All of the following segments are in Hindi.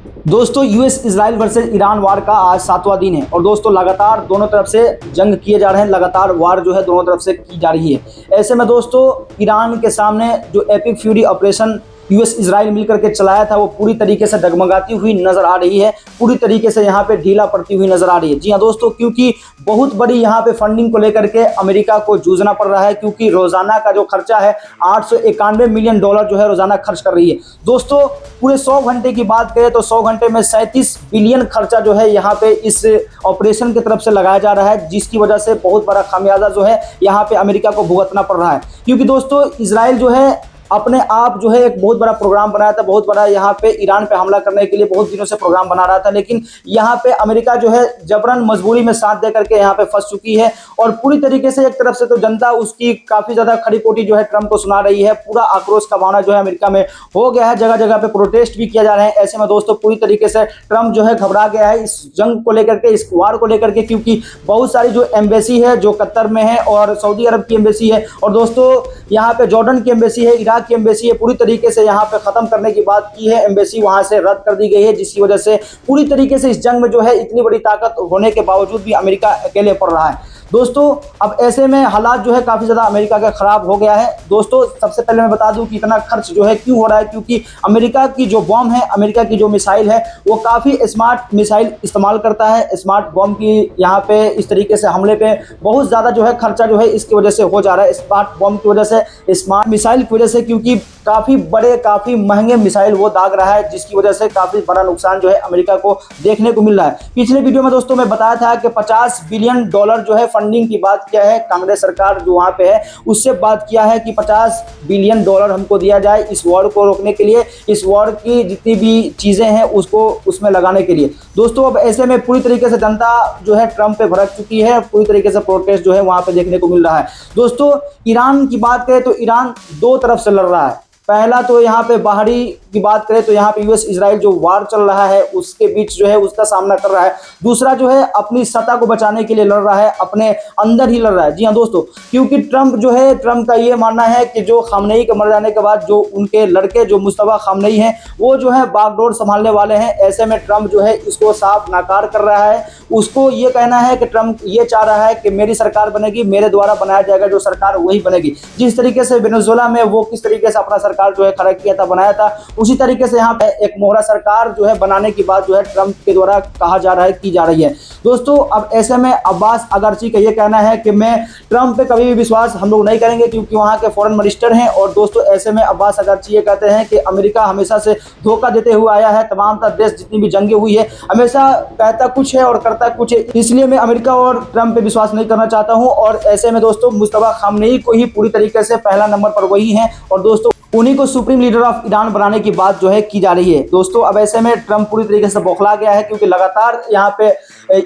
दोस्तों यूएस इजराइल वर्सेस ईरान वार का आज 7वां दिन है और दोस्तों लगातार दोनों तरफ से जंग किए जा रहे हैं। लगातार वार जो है दोनों तरफ से की जा रही है। ऐसे में दोस्तों ईरान के सामने जो epic fury operation US Israel मिलकर के चलाया था वो पूरी तरीके से डगमगाती हुई नजर आ रही है, पूरी तरीके से यहाँ पे ढीला पड़ती हुई नजर आ रही है। जी हाँ दोस्तों, क्योंकि बहुत बड़ी यहाँ पे फंडिंग को लेकर के अमेरिका को जूझना पड़ रहा है, क्योंकि रोजाना का जो खर्चा है 891 मिलियन डॉलर जो है रोजाना खर्च कर रही है। दोस्तों पूरे 100 घंटे की बात करें तो 100 घंटे में 37 बिलियन खर्चा जो है यहाँ पे इस ऑपरेशन की तरफ से लगाया जा रहा है, जिसकी वजह से बहुत बड़ा खामियाजा जो है यहाँ पे अमेरिका को भुगतना पड़ रहा है। क्योंकि दोस्तों इजराइल जो है अपने आप जो है एक बहुत बड़ा प्रोग्राम बनाया था, बहुत बड़ा यहाँ पे ईरान पे हमला करने के लिए बहुत दिनों से प्रोग्राम बना रहा था, लेकिन यहाँ पे अमेरिका जो है जबरन मजबूरी में साथ दे करके यहाँ पे फंस चुकी है। और पूरी तरीके से एक तरफ से तो जनता उसकी काफी ज्यादा खड़ी कोटी जो है ट्रंप को सुना रही है। पूरा आक्रोश का भावना जो है अमेरिका में हो गया है, जगह जगह पे प्रोटेस्ट भी किया जा रहे हैं। ऐसे में दोस्तों पूरी तरीके से ट्रंप जो है घबरा गया है इस जंग को लेकर के, इस वार को लेकर के, क्योंकि बहुत सारी जो एम्बेसी है जो कतर में है और सऊदी अरब की एम्बेसी है और दोस्तों यहाँ पे जॉर्डन की एम्बेसी है, इराक की एम्बेसी है, पूरी तरीके से यहाँ पे खत्म करने की बात की है। एम्बेसी वहां से रद्द कर दी गई है, जिसकी वजह से पूरी तरीके से इस जंग में जो है इतनी बड़ी ताकत होने के बावजूद भी अमेरिका अकेले पड़ रहा है। दोस्तों अब ऐसे में हालात जो है काफी ज्यादा अमेरिका का खराब हो गया है। दोस्तों सबसे पहले मैं बता दूं कि इतना खर्च जो है क्यों हो रहा है, क्योंकि अमेरिका की जो बॉम्ब है, अमेरिका की जो मिसाइल है वो काफी स्मार्ट मिसाइल इस्तेमाल करता है। स्मार्ट बॉम्ब की यहाँ पे इस तरीके से हमले पे बहुत ज्यादा जो है खर्चा जो है इसकी वजह से हो जा रहा है, स्मार्ट बॉम्ब की वजह से, स्मार्ट मिसाइल की वजह से, क्योंकि काफी बड़े काफी महंगे मिसाइल वो दाग रहा है, जिसकी वजह से काफी बड़ा नुकसान जो है अमेरिका को देखने को मिल रहा है। पिछले वीडियो में दोस्तों मैं बताया था कि 50 बिलियन डॉलर जो है फंडिंग की बात किया है कांग्रेस सरकार जो वहां पे है, उससे बात किया है कि 50 बिलियन डॉलर हमको दिया जाए इस वॉर को रोकने के लिए, इस वॉर की जितनी भी चीजें हैं उसको उसमें लगाने के लिए। दोस्तों अब ऐसे में पूरी तरीके से जनता जो है ट्रंप पे भड़क चुकी है, पूरी तरीके से प्रोटेस्ट जो है वहां पे देखने को मिल रहा है। दोस्तों ईरान की बात करें तो ईरान दो तरफ से लड़ रहा है। पहला तो यहाँ पे बाहरी की बात करें तो यहाँ पे यूएस इजराइल जो वार चल रहा है उसके बीच जो है उसका सामना कर रहा है। दूसरा जो है अपनी सत्ता को बचाने के लिए लड़ रहा है, अपने अंदर ही लड़ रहा है। जी हाँ दोस्तों, क्योंकि ट्रंप जो है, ट्रंप का ये मानना है कि जो खामनेई के मर जाने के बाद जो उनके लड़के जो मुस्तफा खामनेई हैं वो जो है बागडोर संभालने वाले हैं। ऐसे में ट्रंप जो है इसको साफ नाकार कर रहा है। उसको ये कहना है कि ट्रंप ये चाह रहा है कि मेरी सरकार बनेगी, मेरे द्वारा बनाया जाएगा जो सरकार वही बनेगी। जिस तरीके से वेनेजुएला में वो किस तरीके से अपना सरकार जो है खड़ा किया था, बनाया था, उसी तरीके से यहाँ पे एक मोहरा सरकार जो है बनाने की बात जो है ट्रंप के द्वारा कहा जा रहा है, की जा रही है। दोस्तों अब ऐसे में अब्बास अगरची का ये कहना है कि मैं ट्रंप पे कभी भी विश्वास हम लोग नहीं करेंगे, क्योंकि वहाँ के फॉरेन मिनिस्टर हैं। और दोस्तों ऐसे में अब्बास अगरची ये कहते हैं कि अमेरिका हमेशा से धोखा देते हुए आया है, तमाम देश जितनी भी जंगें हुई है हमेशा कहता कुछ है और करता कुछ है, इसलिए मैं अमेरिका और ट्रंप पे विश्वास नहीं करना चाहता हूँ। और ऐसे में दोस्तों मुस्तफा खामनेई को ही पूरी तरीके से पहला नंबर पर वही है और दोस्तों उन्हीं को सुप्रीम लीडर ऑफ ईरान बनाने की बात जो है की जा रही है। दोस्तों अब ऐसे में ट्रंप पूरी तरीके से बौखला गया है, क्योंकि लगातार यहाँ पे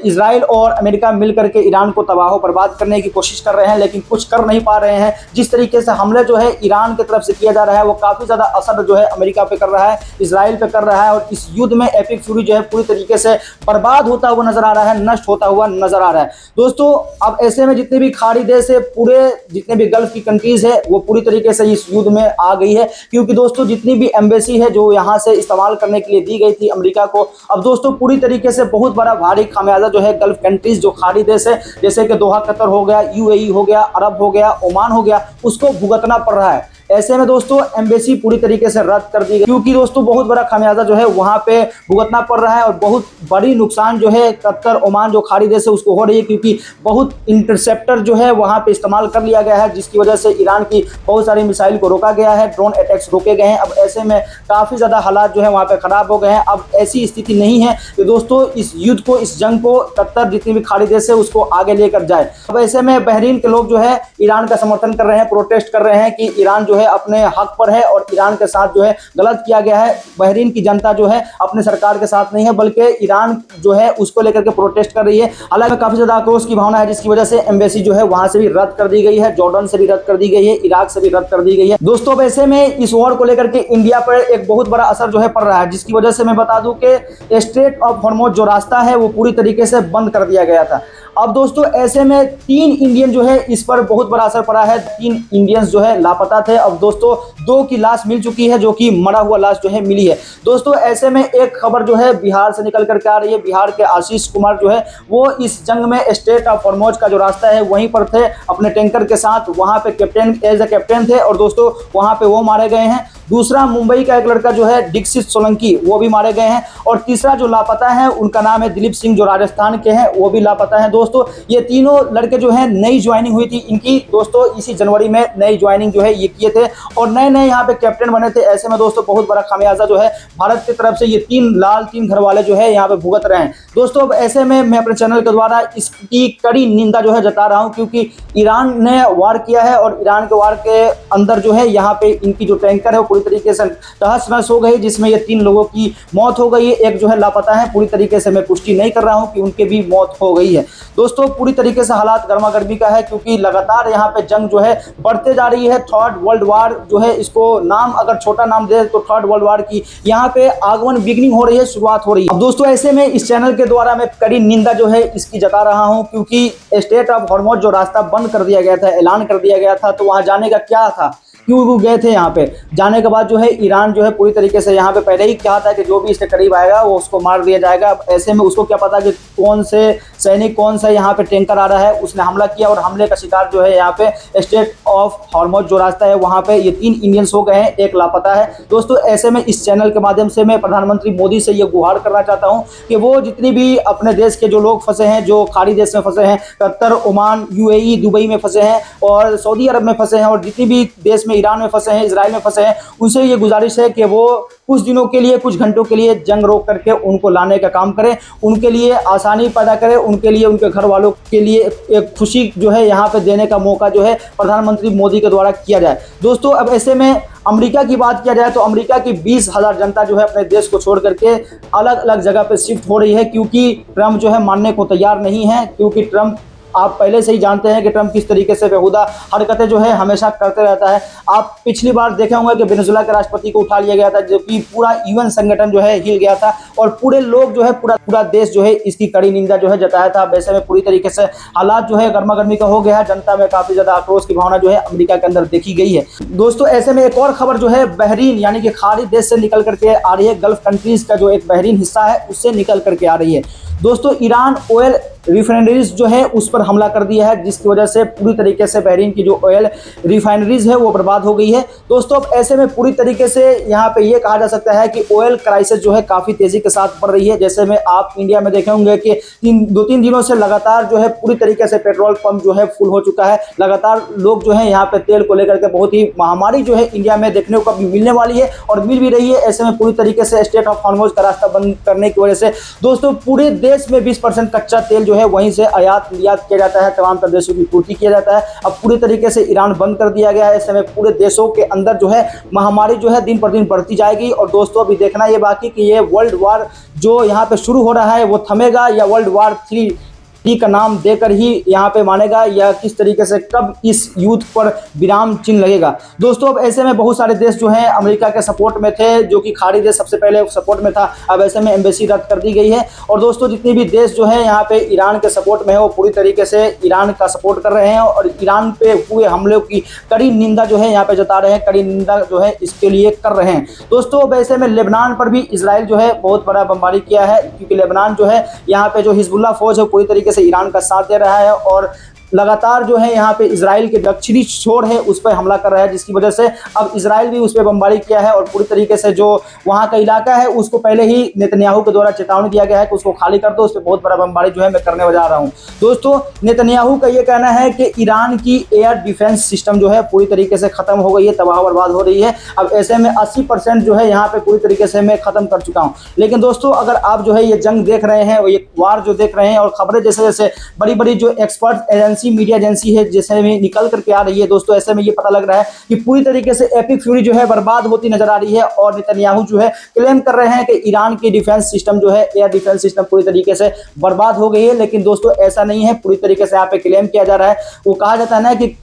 इजराइल और अमेरिका मिलकर के ईरान को तबाह बर्बाद करने की कोशिश कर रहे हैं, लेकिन कुछ कर नहीं पा रहे हैं। जिस तरीके से हमले जो है ईरान की तरफ से किया जा रहा है वो काफी ज्यादा असर जो है अमेरिका पे कर रहा है, इजराइल पे कर रहा है। और इस युद्ध में एपिक फ्यूरी जो है पूरी तरीके से बर्बाद होता हुआ नजर आ रहा है, नष्ट होता हुआ नजर आ रहा है। दोस्तों अब ऐसे में जितने भी खाड़ी देश है, पूरे जितने भी गल्फ की कंट्रीज है वो पूरी तरीके से इस युद्ध में आ गई है, क्योंकि दोस्तों जितनी भी एम्बेसी है जो यहाँ से इस्तेमाल करने के लिए दी गई थी अमेरिका को, अब दोस्तों पूरी तरीके से बहुत बड़ा भारी खामियाजा जो है गल्फ कंट्रीज जो खाड़ी देश है, जैसे कि दोहा कतर हो गया, यूएई हो गया, अरब हो गया, ओमान हो गया, उसको भुगतना पड़ रहा है। ऐसे में दोस्तों एम्बेसी पूरी तरीके से रद्द कर दी गई, क्योंकि दोस्तों बहुत बड़ा खामियाजा जो है वहां पे भुगतना पड़ रहा है और बहुत बड़ी नुकसान जो है कतर, ओमान जो खाड़ी देश है उसको हो रही है, क्योंकि बहुत इंटरसेप्टर जो है वहां पे इस्तेमाल कर लिया गया है, जिसकी वजह से ईरान की बहुत सारी मिसाइल को रोका गया है, ड्रोन अटैक्स रोके गए हैं। अब ऐसे में काफी ज्यादा हालात जो है वहां पे खराब हो गए हैं। अब ऐसी स्थिति नहीं है कि दोस्तों इस युद्ध को, इस जंग को कतर जितनी भी खाड़ी देश है उसको आगे लेकर जाए। अब ऐसे में बहरीन के लोग जो है ईरान का समर्थन कर रहे हैं, प्रोटेस्ट कर रहे हैं कि ईरान जो है अपने हक पर है और ईरान के साथ जो है गलत किया गया है। बहरीन की जनता जो है अपने सरकार के साथ नहीं है, बल्कि ईरान जो है उसको लेकर के प्रोटेस्ट कर रही है। हालांकि काफी ज्यादा आक्रोश की भावना है, जिसकी वजह से एम्बेसी जो है वहां से भी रद्द कर दी गई है, जॉर्डन से भी रद्द कर दी गई है, इराक से भी रद्द कर दी गई है। दोस्तों अब ऐसे में इस वॉर को लेकर के इंडिया पर एक बहुत बड़ा असर जो है पड़ रहा है, जिसकी वजह से मैं बता दूं कि स्ट्रेट ऑफ हॉर्मुज जो रास्ता है वो पूरी तरीके से बंद कर दिया गया था। अब दोस्तों ऐसे में 3 इंडियन जो है इस पर बहुत बड़ा असर पड़ा है। 3 इंडियंस जो है लापता थे, अब दोस्तों 2 की लाश मिल चुकी है, जो कि मरा हुआ लाश जो है मिली है। दोस्तों ऐसे में एक खबर जो है बिहार से निकल करके आ रही है। बिहार के आशीष कुमार जो है वो इस जंग में स्ट्रेट ऑफ हॉर्मोज का जो रास्ता है वहीं पर थे अपने टैंकर के साथ, वहां पे कैप्टन एज ए कैप्टन थे और दोस्तों वहां पे वो मारे गए हैं। दूसरा मुंबई का एक लड़का जो है दीक्षित सोलंकी, वो भी मारे गए हैं। और तीसरा जो लापता है उनका नाम है दिलीप सिंह, जो राजस्थान के हैं, वो भी लापता है। दोस्तों ये तीनों लड़के जो है नई ज्वाइनिंग हुई थी इनकी, दोस्तों इसी जनवरी में नई ज्वाइनिंग जो है ये किए थे और नए नए यहाँ पे कैप्टन बने थे। ऐसे में दोस्तों बहुत बड़ा खामियाजा जो है भारत की तरफ से ये 3 घर वाले जो है यहाँ पे भुगत रहे हैं। दोस्तों अब ऐसे में मैं अपने चैनल के द्वारा इसकी कड़ी निंदा जो है जता रहा हूँ, क्योंकि ईरान ने वार किया है और ईरान के वार के अंदर जो है यहाँ पे इनकी जो टैंकर है वो पूरी तरीके से तहस नहस हो गई, जिसमें ये 3 लोगों की मौत हो गई है। एक जो है लापता है, पूरी तरीके से मैं पुष्टि नहीं कर रहा हूं कि उनके भी मौत हो गई है। दोस्तों पूरी तरीके से हालात गर्मा गर्मी का है, क्योंकि लगातार यहाँ पे जंग जो है बढ़ते जा रही है। 3rd वर्ल्ड वार जो है, इसको नाम अगर छोटा नाम दे तो 3rd वर्ल्ड वार की यहाँ पे आगमन बिगनिंग हो रही है, शुरुआत हो रही है। अब दोस्तों ऐसे में इस चैनल के द्वारा मैं कड़ी निंदा जो है इसकी जता रहा हूं, क्योंकि स्ट्रेट ऑफ हॉर्मोज जो रास्ता बंद कर दिया गया था, ऐलान कर दिया गया था, तो वहां जाने का क्या था, क्यों वो गए थे। यहाँ पे जाने के बाद जो है ईरान जो है पूरी तरीके से यहाँ पे पहले ही कहा था कि जो भी इसके करीब आएगा वो उसको मार दिया जाएगा। अब ऐसे में उसको क्या पता कि कौन से सैनिक, कौन सा यहाँ पे टैंकर आ रहा है, उसने हमला किया और हमले का शिकार जो है यहाँ पे स्ट्रेट ऑफ हॉर्मोज जो रास्ता है वहाँ पे ये 3 इंडियंस हो गए हैं, एक लापता है। दोस्तों ऐसे में इस चैनल के माध्यम से मैं प्रधानमंत्री मोदी से ये गुहार करना चाहता हूँ कि वो जितनी भी अपने देश के जो लोग फंसे हैं, जो खाड़ी देश में फंसे हैं, कतर, ओमान, UAE, दुबई में फंसे हैं और सऊदी अरब में फंसे हैं और जितनी भी देश में ईरान में फंसे हैं, इजराइल में फंसे हैं, उनसे ये गुजारिश है कि वो कुछ दिनों के लिए, कुछ घंटों के लिए जंग रोक करके उनको लाने का काम करें, उनके लिए आसानी पैदा करें, उनके लिए, उनके घर वालों के लिए एक खुशी जो है यहाँ पे देने का मौका जो है प्रधानमंत्री मोदी के द्वारा किया जाए। दोस्तों अब ऐसे में अमेरिका की बात किया जाए तो अमेरिका की 20,000 जनता जो है अपने देश को छोड़ करके अलग अलग जगह पे शिफ्ट हो रही है, क्योंकि ट्रंप जो है मानने को तैयार नहीं है। क्योंकि ट्रंप, आप पहले से ही जानते हैं कि ट्रंप किस तरीके से बेहुदा हरकतें जो है हमेशा करते रहता है। आप पिछली बार देखे होंगे कि वेनेजुएला के राष्ट्रपति को उठा लिया गया था, जो कि पूरा UN संगठन जो है हिल गया था और पूरे लोग जो है, पूरा देश जो है इसकी कड़ी निंदा जो है जताया था। वैसे में पूरी तरीके से हालात जो है गर्मा गर्मी का हो गया है, जनता में काफी ज्यादा आक्रोश की भावना जो है अमेरिका के अंदर देखी गई है। दोस्तों ऐसे में एक और खबर जो है बहरीन यानी कि खाड़ी देश से निकल करके आ रही है, गल्फ कंट्रीज का जो एक बहरीन हिस्सा है उससे निकल करके आ रही है। दोस्तों ईरान ऑयल रिफाइनरीज जो है उस पर हमला कर दिया है, जिसकी वजह से पूरी तरीके से बहरीन की जो ऑयल रिफाइनरीज है वो बर्बाद हो गई है। दोस्तों अब ऐसे में पूरी तरीके से यहाँ पे ये कहा जा सकता है कि ऑयल क्राइसिस जो है काफ़ी तेज़ी के साथ बढ़ रही है। जैसे में आप इंडिया में देखे होंगे कि 2-3 दिनों से लगातार जो है पूरी तरीके से पेट्रोल पंप जो है फुल हो चुका है। लगातार लोग जो है यहाँ पे तेल को लेकर के बहुत ही महामारी जो है इंडिया में देखने को मिलने वाली है और मिल भी रही है। ऐसे में पूरी तरीके से स्ट्रेट ऑफ हॉर्मोज का रास्ता बंद करने की वजह से दोस्तों पूरे देश में 20% कच्चा तेल जो है वहीं से आयात निर्यात किया जाता है, तमाम देशों की पूर्ति किया जाता है। अब पूरी तरीके से ईरान बंद कर दिया गया है। ऐसे में पूरे देशों के अंदर जो है महामारी जो है दिन पर दिन बढ़ती जाएगी। और दोस्तों अभी देखना ये बाकी कि ये वर्ल्ड वार जो यहाँ पे शुरू हो रहा है वो थमेगा या वर्ल्ड वार 3 का नाम देकर ही यहाँ पे मानेगा, या किस तरीके से कब इस युद्ध पर विराम चिन्ह लगेगा। दोस्तों अब ऐसे में बहुत सारे देश जो हैं अमेरिका के सपोर्ट में थे, जो कि खाड़ी देश सबसे पहले सपोर्ट में था। अब ऐसे में एम्बेसी रद्द कर दी गई है। और दोस्तों जितने भी देश जो है यहाँ पे ईरान के सपोर्ट में है वो पूरी तरीके से ईरान का सपोर्ट कर रहे हैं और ईरान पे हुए हमले की कड़ी निंदा जो है यहाँ पे जता रहे हैं, कड़ी निंदा जो है इसके लिए कर रहे हैं। दोस्तों अब ऐसे में लेबनान पर भी इसराइल जो है बहुत बड़ा बमबारी किया है, क्योंकि लेबनान जो है यहाँ पे जो हिजबुल्लाह फौज है पूरी तरीके से ईरान का साथ दे रहा है और लगातार जो है यहाँ पे इजराइल के दक्षिणी छोर है उस पर हमला कर रहा है, जिसकी वजह से अब इजराइल भी उस पर बमबारी किया है। और पूरी तरीके से जो वहाँ का इलाका है उसको पहले ही नेतन्याहू के द्वारा चेतावनी दिया गया है कि उसको खाली कर दो, उस पर बहुत बड़ा बमबारी जो है मैं करने जा रहा हूँ। दोस्तों नेतन्याहू का ये कहना है कि ईरान की एयर डिफेंस सिस्टम जो है पूरी तरीके से खत्म हो गई है, तबाह बर्बाद हो रही है। अब ऐसे में 80% जो है यहाँ पे पूरी तरीके से मैं खत्म कर चुका हूँ। लेकिन दोस्तों अगर आप जो है ये जंग देख रहे हैं, ये वार जो देख रहे हैं और खबरें जैसे जैसे बड़ी बड़ी जो एक्सपर्ट एजेंसी मीडिया एजेंसी है जैसे में निकल करके आ रही है, दोस्तों ऐसे में ये पता लग रहा है कि पूरी तरीके से एपिक फ्यूरी जो है बर्बाद होती नजर आ रही है। और नेतन्याहू जो है क्लेम कर रहे हैं कि ईरान की डिफेंस सिस्टम जो है, एयर डिफेंस सिस्टम पूरी तरीके से बर्बाद हो गई है। लेकिन दोस्तों ऐसा नहीं है, पूरी तरीके से यहाँ पे क्लेम किया जा रहा है। वो कहा जाता है ना कि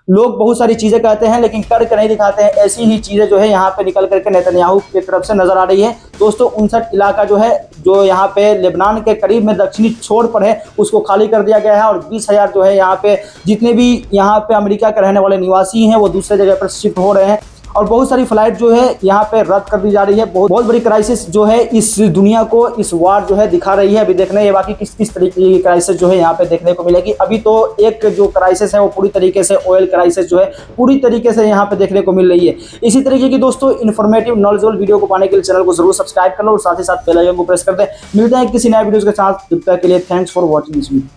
लोग बहुत सारी चीजें कहते हैं लेकिन करके नहीं दिखाते हैं, ऐसी ही चीजें जो है यहाँ पे निकल करके नेतन्याहू की तरफ से नजर आ रही है। दोस्तों 59 इलाका जो है जो यहाँ पे लेबनान के करीब में दक्षिणी छोर पर है उसको खाली कर दिया गया है और 20,000 जो है यहाँ पे जितने भी यहाँ पे अमेरिका के रहने वाले निवासी हैं वो दूसरे जगह पर शिफ्ट हो रहे हैं और बहुत सारी फ्लाइट जो है यहाँ पे रद्द कर दी जा रही है। बहुत बड़ी क्राइसिस जो है इस दुनिया को, इस वार जो है दिखा रही है। अभी देखने ये बाकी किस तरीके की क्राइसिस जो है यहाँ पे देखने को मिलेगी। अभी तो एक जो क्राइसिस है वो पूरी तरीके से ऑयल क्राइसिस जो है पूरी तरीके से यहाँ पे देखने को मिल रही है। इसी तरीके की दोस्तों इन्फॉर्मेटिव नॉलेजेबल वीडियो को पाने के लिए चैनल को जरूर सब्सक्राइब कर लो और साथ ही साथ बेल आइकन को प्रेस कर दे। मिलते हैं किसी नए वीडियो के साथ, तब तक के लिए thanks for watching this video.